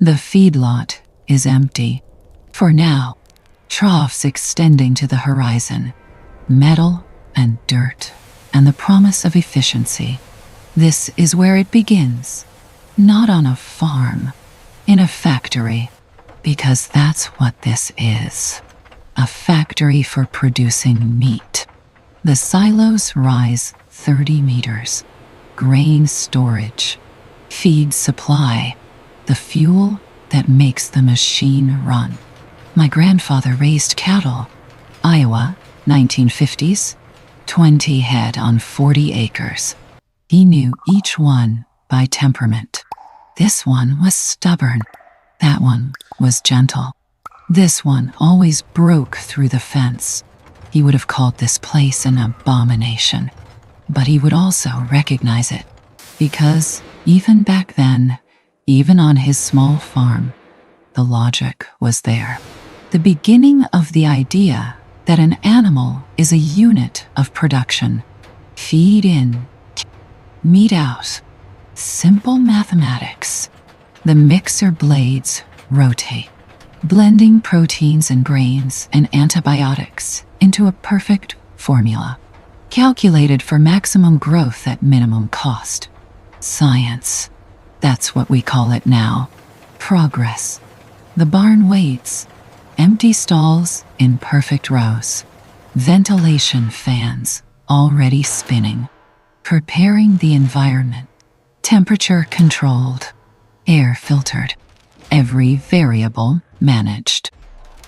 The feedlot is empty. For now, troughs extending to the horizon, metal and dirt, and the promise of efficiency. This is where it begins. Not on a farm, in a factory, because that's what this is. A factory for producing meat. The silos rise 30 meters. Grain storage, feed supply, the fuel that makes the machine run. My grandfather raised cattle. Iowa, 1950s, 20 head on 40 acres. He knew each one by temperament. This one was stubborn. That one was gentle. This one always broke through the fence. He would have called this place an abomination. But he would also recognize it. Because even back then, even on his small farm, the logic was there. The beginning of the idea that an animal is a unit of production. Feed in, meat out. Simple mathematics. The mixer blades rotate, blending proteins and grains and antibiotics into a perfect formula, calculated for maximum growth at minimum cost. Science. That's what we call it now. Progress. The barn waits. Empty stalls in perfect rows. Ventilation fans already spinning, preparing the environment. Temperature controlled. Air filtered. Every variable managed.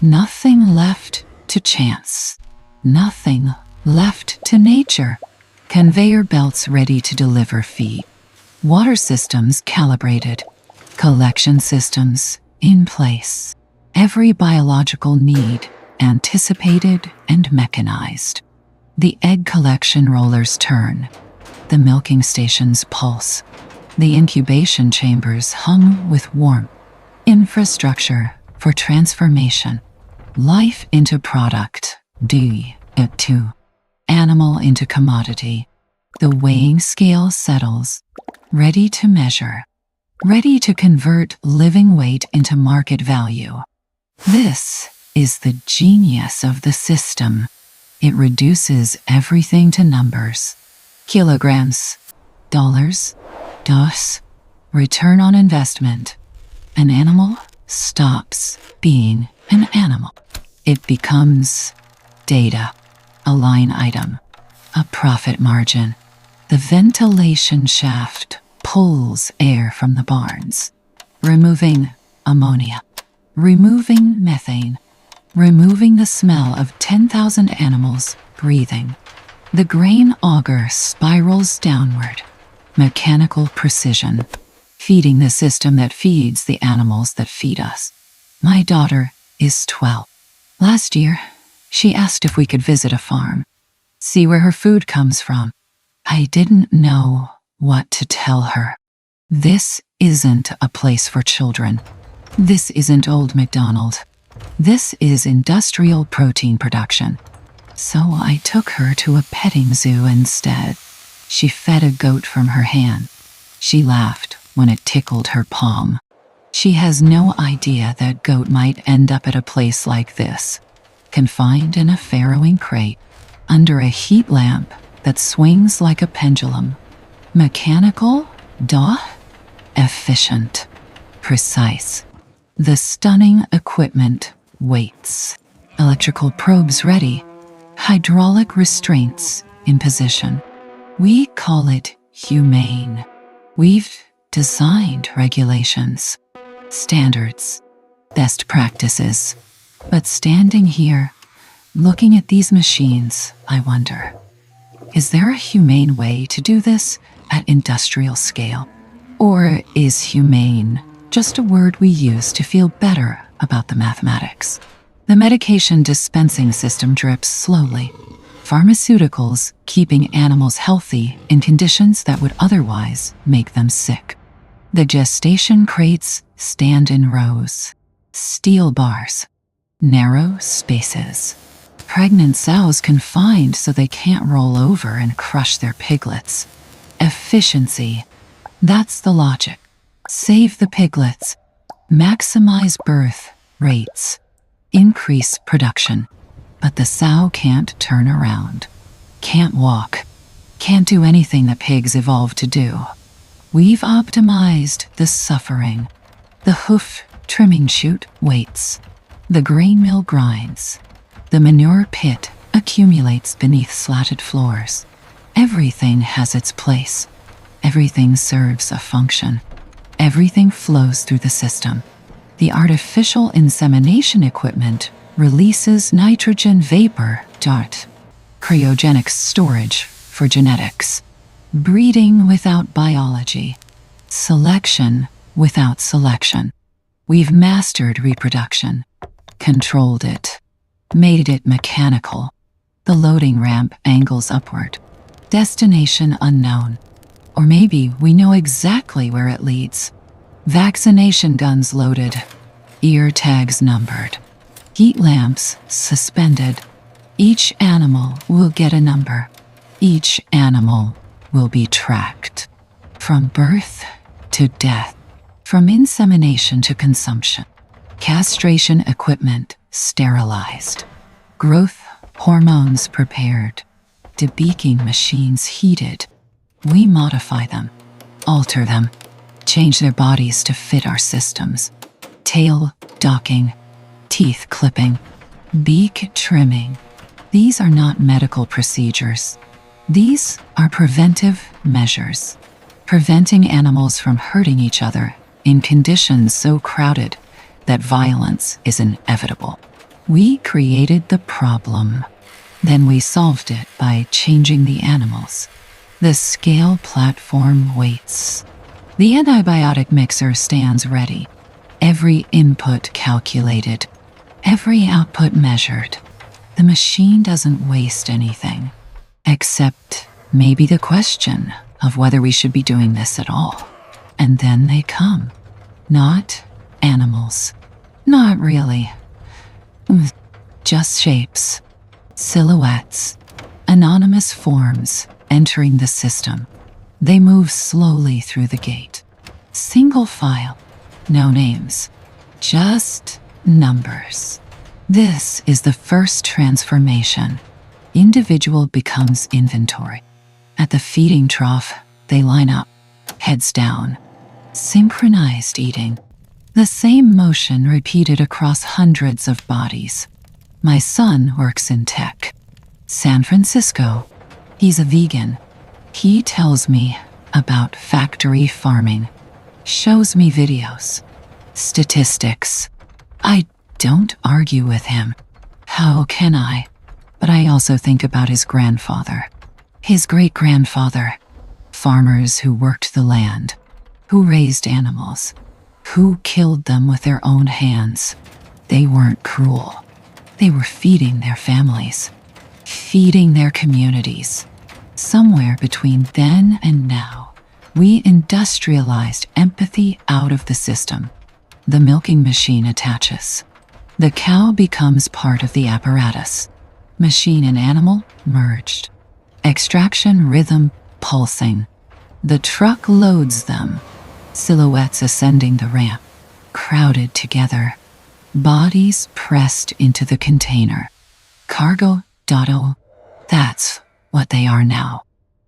Nothing left to chance. Nothing left to nature. Conveyor belts ready to deliver feed. Water systems calibrated. Collection systems in place. Every biological need anticipated and mechanized. The egg collection rollers turn. The milking stations pulse. The incubation chambers hum with warmth. Infrastructure for transformation. Life into product. D2. Animal into commodity. The weighing scale settles. Ready to measure. Ready to convert living weight into market value. This is the genius of the system. It reduces everything to numbers. Kilograms. Dollars. DOS. Return on investment. An animal stops being an animal. It becomes data, a line item, a profit margin. The ventilation shaft pulls air from the barns, removing ammonia, removing methane, removing the smell of 10,000 animals breathing. The grain auger spirals downward, mechanical precision, feeding the system that feeds the animals that feed us. My daughter is 12. Last year, she asked if we could visit a farm, see where her food comes from. I didn't know what to tell her. This isn't a place for children. This isn't old McDonald. This is industrial protein production. So I took her to a petting zoo instead. She fed a goat from her hand. She laughed when it tickled her palm. She has no idea that goat might end up at a place like this, confined in a farrowing crate, under a heat lamp that swings like a pendulum. Mechanical, efficient, precise. The stunning equipment waits. Electrical probes ready. Hydraulic restraints in position. We call it humane. We've designed regulations, standards, best practices. But standing here, looking at these machines, I wonder, is there a humane way to do this at industrial scale? Or is humane just a word we use to feel better about the mathematics? The medication dispensing system drips slowly. Pharmaceuticals keeping animals healthy in conditions that would otherwise make them sick. The gestation crates stand in rows. Steel bars. Narrow spaces. Pregnant sows confined so they can't roll over and crush their piglets. Efficiency. That's the logic. Save the piglets. maximize birth rates, increase production. But the sow can't turn around, can't walk, can't do anything that pigs evolved to do. We've optimized the suffering. The hoof trimming chute waits. The grain mill grinds. The manure pit accumulates beneath slatted floors. Everything has its place. Everything serves a function. Everything flows through the system. The artificial insemination equipment releases nitrogen vapor, DART, cryogenic storage for genetics, breeding without biology, selection without selection. We've mastered reproduction, controlled it, made it mechanical. The loading ramp angles upward. Destination unknown. Or maybe we know exactly where it leads. Vaccination guns loaded, ear tags numbered, heat lamps suspended. Each animal will get a number. Each animal will be tracked. From birth to death. From insemination to consumption. Castration equipment sterilized. Growth hormones prepared. Debeaking machines heated. We modify them, alter them, change their bodies to fit our systems. Tail docking, teeth clipping, beak trimming. These are not medical procedures. These are preventive measures, preventing animals from hurting each other in conditions so crowded that violence is inevitable. We created the problem. Then we solved it by changing the animals. The scale platform waits. The antibiotic mixer stands ready. Every input calculated. Every output measured. The machine doesn't waste anything. Except maybe the question of whether we should be doing this at all. And then they come. Not animals. Not really. Just shapes. Silhouettes. Anonymous forms entering the system. They move slowly through the gate. Single file. No names. Just numbers. This is the first transformation. Individual becomes inventory. At the feeding trough, they line up, heads down. Synchronized eating. The same motion repeated across hundreds of bodies. My son works in tech. San Francisco. He's a vegan. He tells me about factory farming. Shows me videos. Statistics. I don't argue with him. How can I? But I also think about his grandfather. His great-grandfather. Farmers who worked the land. Who raised animals. Who killed them with their own hands. They weren't cruel. They were feeding their families. Feeding their communities. Somewhere between then and now, we industrialized empathy out of the system. The milking machine attaches. The cow becomes part of the apparatus. Machine and animal merged. Extraction rhythm pulsing. The truck loads them. Silhouettes ascending the ramp. Crowded together. Bodies pressed into the container. Cargo. That's what they are now.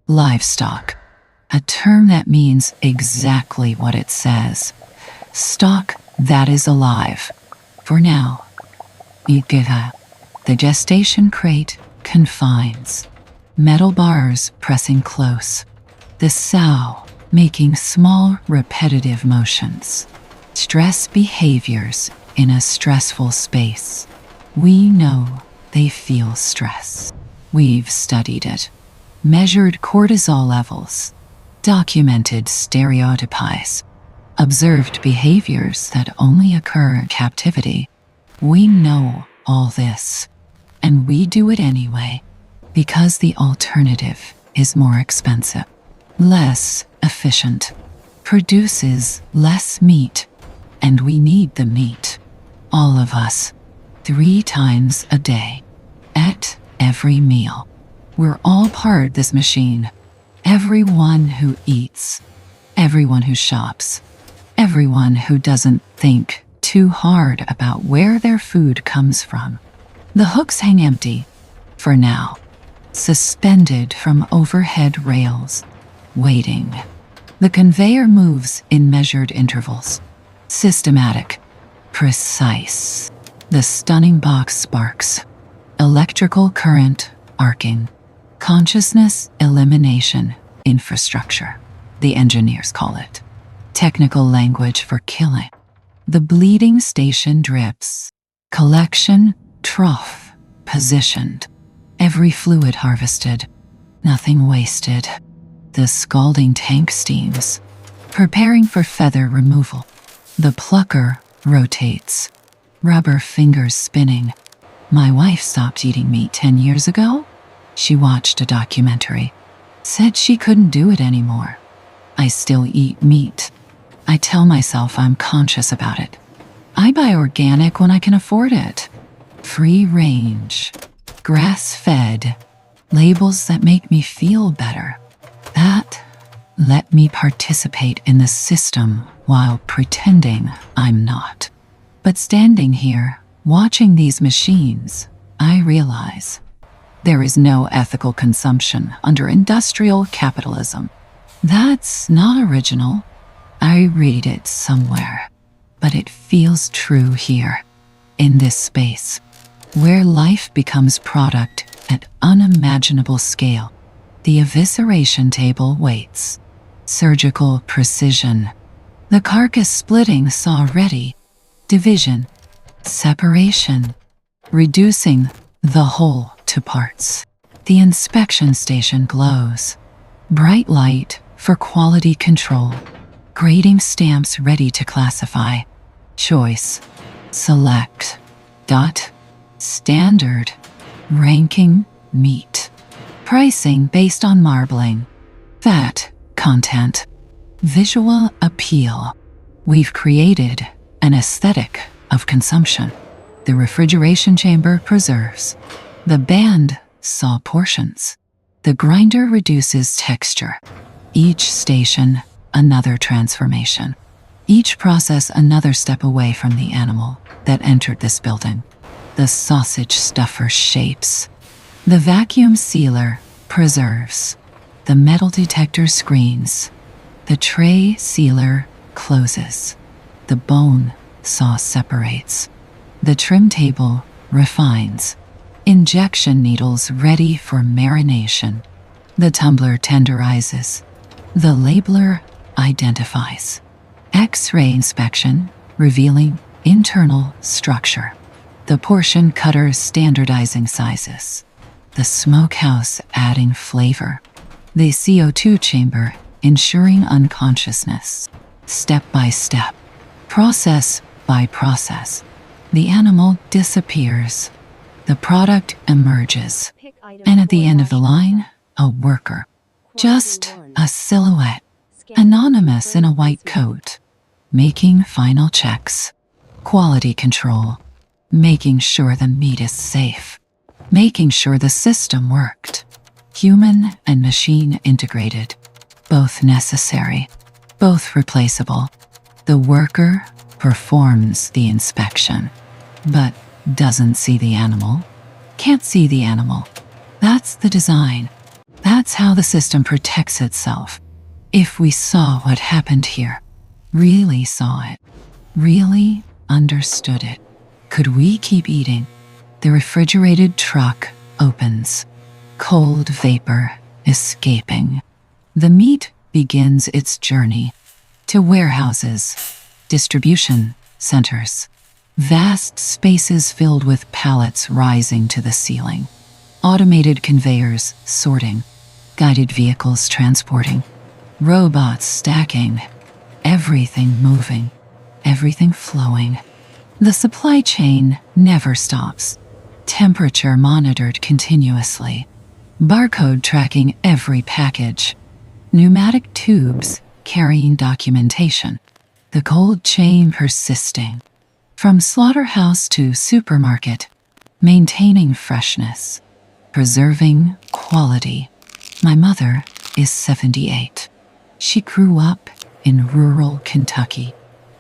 Livestock. A term that means exactly what it says. Stock that is alive. For now. The gestation crate confines. Metal bars pressing close. The sow making small repetitive motions. Stress behaviors in a stressful space. We know they feel stress. We've studied it. Measured cortisol levels. Documented stereotypies. Observed behaviors that only occur in captivity. We know all this. And we do it anyway. Because the alternative is more expensive. Less efficient. Produces less meat. And we need the meat. All of us. 3 times a day. At every meal. We're all part of this machine. Everyone who eats. Everyone who shops. Everyone who doesn't think too hard about where their food comes from. The hooks hang empty, for now, suspended from overhead rails, waiting. The conveyor moves in measured intervals, systematic, precise. The stunning box sparks, electrical current arcing, consciousness elimination infrastructure, the engineers call it. Technical language for killing. The bleeding station drips, collection trough positioned, every fluid harvested, nothing wasted. The scalding tank steams, preparing for feather removal. The plucker rotates, rubber fingers spinning. My wife stopped eating meat 10 years ago. She watched a documentary, said she couldn't do it anymore. I still eat meat. I tell myself I'm conscious about it. I buy organic when I can afford it. Free range, grass-fed, labels that make me feel better. That let me participate in the system while pretending I'm not. But standing here, watching these machines, I realize there is no ethical consumption under industrial capitalism. That's not original. I read it somewhere, but it feels true here, in this space, where life becomes product at unimaginable scale. The evisceration table waits. Surgical precision. The carcass splitting saw ready. Division. Separation. Reducing the whole to parts. The inspection station glows. Bright light for quality control. Grading stamps ready to classify. Choice. Select. Dot. Standard. Ranking meat. Pricing based on marbling. Fat content. Visual appeal. We've created an aesthetic of consumption. The refrigeration chamber preserves. The band saw portions. The grinder reduces texture. Each station, another transformation. Each process another step away from the animal that entered this building. The sausage stuffer shapes. The vacuum sealer preserves. The metal detector screens. The tray sealer closes. The bone saw separates. The trim table refines. Injection needles ready for marination. The tumbler tenderizes. The labeler identifies. X-ray inspection revealing internal structure. The portion cutter standardizing sizes. The smokehouse adding flavor. The CO2 chamber ensuring unconsciousness. Step by step. Process by process. The animal disappears. The product emerges. And at the end of the line, a worker. Just a silhouette. Anonymous in a white coat. Making final checks. Quality control. Making sure the meat is safe. Making sure the system worked. Human and machine integrated. Both necessary. Both replaceable. The worker performs the inspection, but doesn't see the animal. Can't see the animal. That's the design. That's how the system protects itself. If we saw what happened here, really saw it, really understood it, could we keep eating? The refrigerated truck opens. Cold vapor escaping. The meat begins its journey to warehouses, distribution centers, vast spaces filled with pallets rising to the ceiling, automated conveyors sorting, guided vehicles transporting, robots stacking, everything moving, everything flowing. The supply chain never stops. Temperature monitored continuously. Barcode tracking every package. Pneumatic tubes carrying documentation. The cold chain persisting. From slaughterhouse to supermarket, maintaining freshness, preserving quality. My mother is 78. She grew up in rural Kentucky.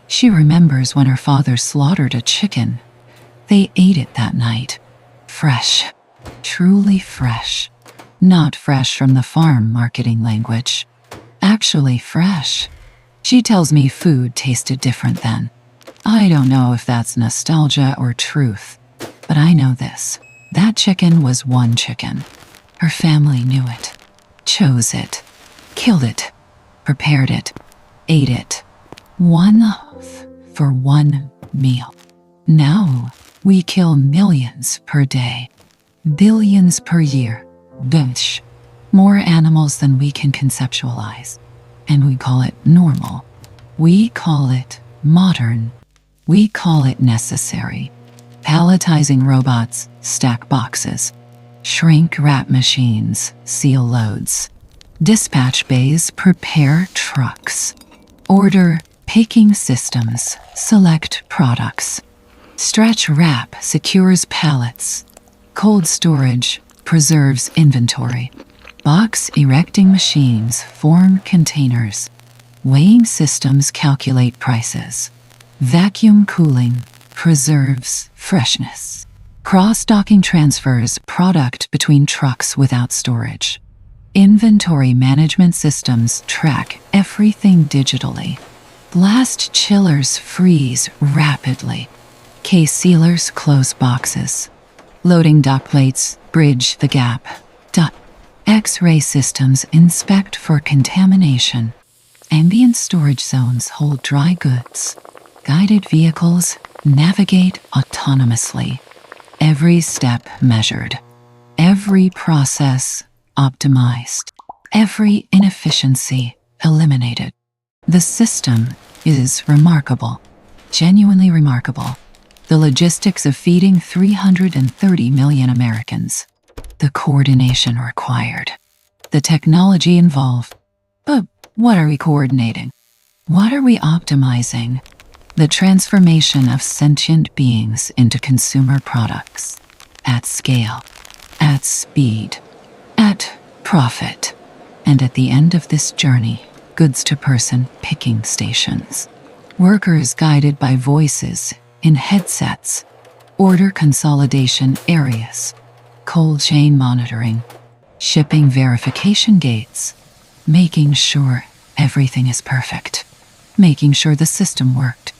She remembers when her father slaughtered a chicken. They ate it that night. Fresh. Truly fresh. Not fresh from the farm marketing language. Actually fresh. She tells me food tasted different then. I don't know if that's nostalgia or truth, but I know this. That chicken was one chicken. Her family knew it, chose it, killed it, prepared it, ate it. One for one meal. Now we kill millions per day, billions per year. Bunch. More animals than we can conceptualize. And we call it normal. We call it modern. We call it necessary. Palletizing robots stack boxes. Shrink wrap machines seal loads. Dispatch bays prepare trucks. Order picking systems select products. Stretch wrap secures pallets. Cold storage preserves inventory. Box erecting machines form containers. Weighing systems calculate prices. Vacuum cooling preserves freshness. Cross-docking transfers product between trucks without storage. Inventory management systems track everything digitally. Blast chillers freeze rapidly. Case sealers close boxes. Loading dock plates bridge the gap. X-ray systems inspect for contamination. Ambient storage zones hold dry goods. Guided vehicles navigate autonomously. Every step measured. Every process optimized. Every inefficiency eliminated. The system is remarkable. Genuinely remarkable. The logistics of feeding 330 million Americans. The coordination required. The technology involved. But what are we coordinating? What are we optimizing? The transformation of sentient beings into consumer products. At scale. At speed. At profit. And at the end of this journey, goods-to-person picking stations. Workers guided by voices in headsets. Order consolidation areas. Cold chain monitoring. Shipping verification gates. Making sure everything is perfect. Making sure the system worked.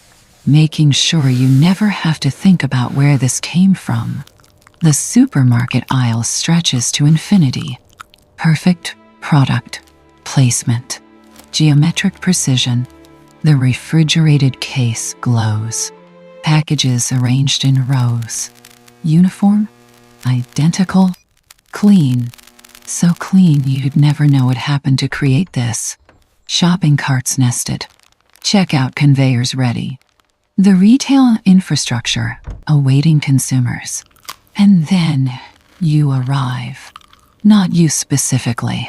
Making sure you never have to think about where this came from. The supermarket aisle stretches to infinity. Perfect product placement. Geometric precision. The refrigerated case glows. Packages arranged in rows. Uniform. Identical. Clean. So clean you'd never know what happened to create this. Shopping carts nested. Checkout conveyors ready. The retail infrastructure awaiting consumers. And then you arrive. Not you specifically.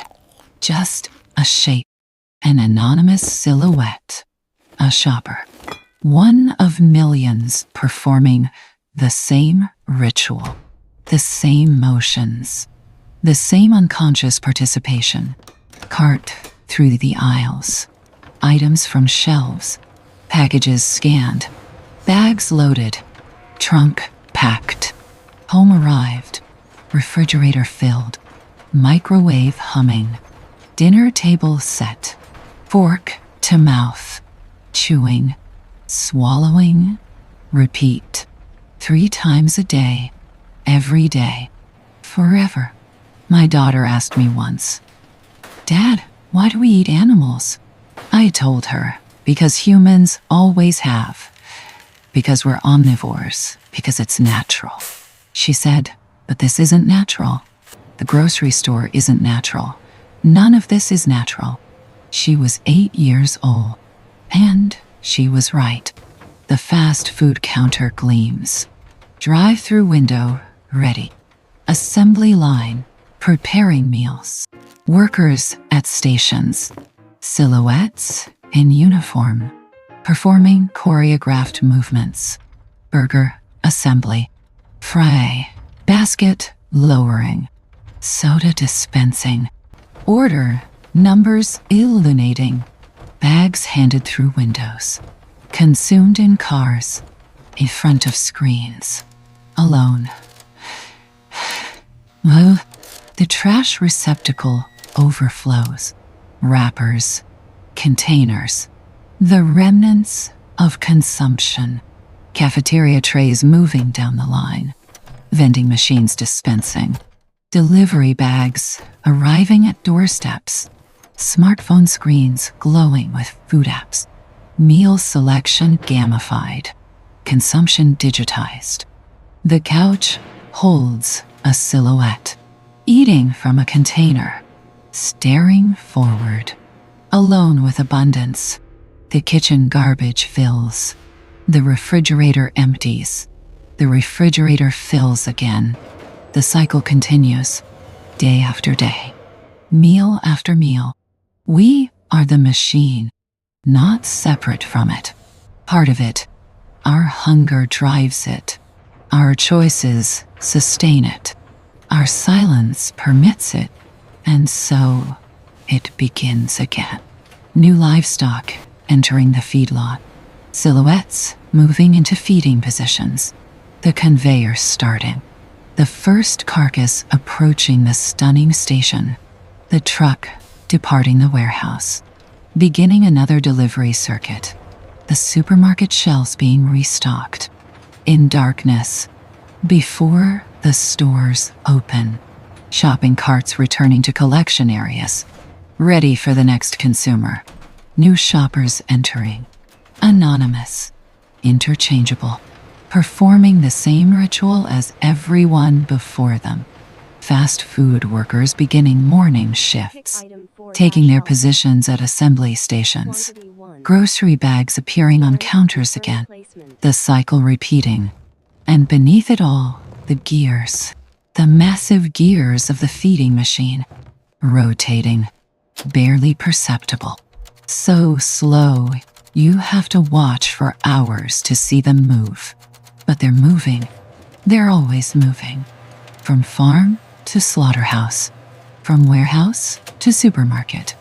Just a shape. An anonymous silhouette. A shopper. One of millions performing the same ritual. The same motions. The same unconscious participation. Cart through the aisles. Items from shelves. Packages scanned. Bags loaded. Trunk packed. Home arrived. Refrigerator filled. Microwave humming. Dinner table set. Fork to mouth. Chewing. Swallowing. Repeat. 3 times a day. Every day. Forever. My daughter asked me once, "Dad, why do we eat animals?" I told her, because humans always have. Because we're omnivores. Because it's natural. She said, "But this isn't natural. The grocery store isn't natural. None of this is natural." She was 8 years old. And she was right. The fast food counter gleams. Drive-through window ready. Assembly line preparing meals. Workers at stations. Silhouettes in uniform. Performing choreographed movements. Burger assembly. Fry basket lowering. Soda dispensing. Order numbers illuminating. Bags handed through windows. consumed in cars, in front of screens, alone. Well, the trash receptacle overflows. Wrappers, containers, the remnants of consumption. Cafeteria trays moving down the line. Vending machines dispensing. Delivery bags arriving at doorsteps. Smartphone screens glowing with food apps. Meal selection gamified. Consumption digitized. The couch holds a silhouette, eating from a container, staring forward. Alone with abundance, the kitchen garbage fills. The refrigerator empties. The refrigerator fills again. The cycle continues, day after day, meal after meal. We are the machine, not separate from it. Part of it. Our hunger drives it. Our choices sustain it. Our silence permits it. And so it begins again. New livestock entering the feedlot. Silhouettes moving into feeding positions. The conveyor starting. The first carcass approaching the stunning station. The truck departing the warehouse. Beginning another delivery circuit. The supermarket shelves being restocked. In darkness, before the stores open. Shopping carts returning to collection areas. Ready for the next consumer. New shoppers entering. Anonymous. Interchangeable. Performing the same ritual as everyone before them. Fast food workers beginning morning shifts, taking their positions at assembly stations. Grocery bags appearing on counters again. The cycle repeating. And beneath it all, the gears. The massive gears of the feeding machine. Rotating. Barely perceptible. So slow, you have to watch for hours to see them move. But they're moving. They're always moving. From farm to slaughterhouse. From warehouse to supermarket.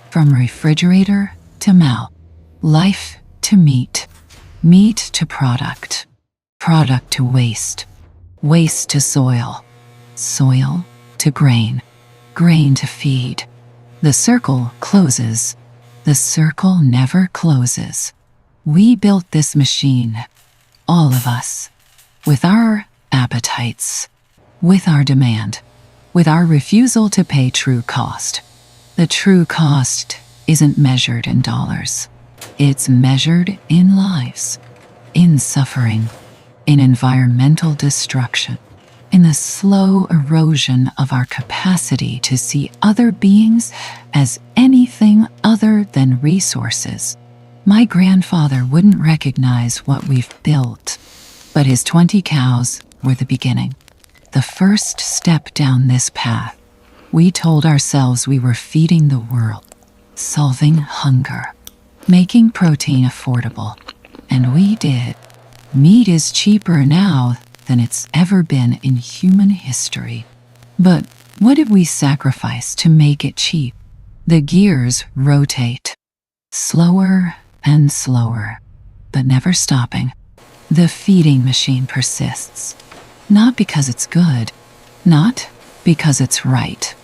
From refrigerator to mouth. Life to meat. Meat to product. Product to waste. Waste to soil. Soil to grain. Grain to feed. The circle closes. The circle never closes. We built this machine. All of us, with our appetites, with our demand, with our refusal to pay true cost. The true cost isn't measured in dollars. It's measured in lives, in suffering, in environmental destruction, in the slow erosion of our capacity to see other beings as anything other than resources. My grandfather wouldn't recognize what we've built, but his 20 cows were the beginning, the first step down this path. We told ourselves we were feeding the world, solving hunger, making protein affordable, and we did. Meat is cheaper now than it's ever been in human history. But what did we sacrifice to make it cheap? The gears rotate, slower and slower, but never stopping. The feeding machine persists, not because it's good, not because it's right,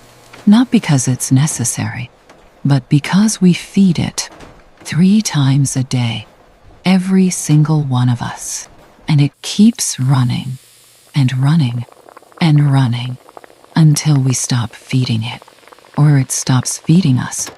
not because it's necessary, but because we feed it 3 times a day, every single one of us, and it keeps running and running and running until we stop feeding it, or it stops feeding us.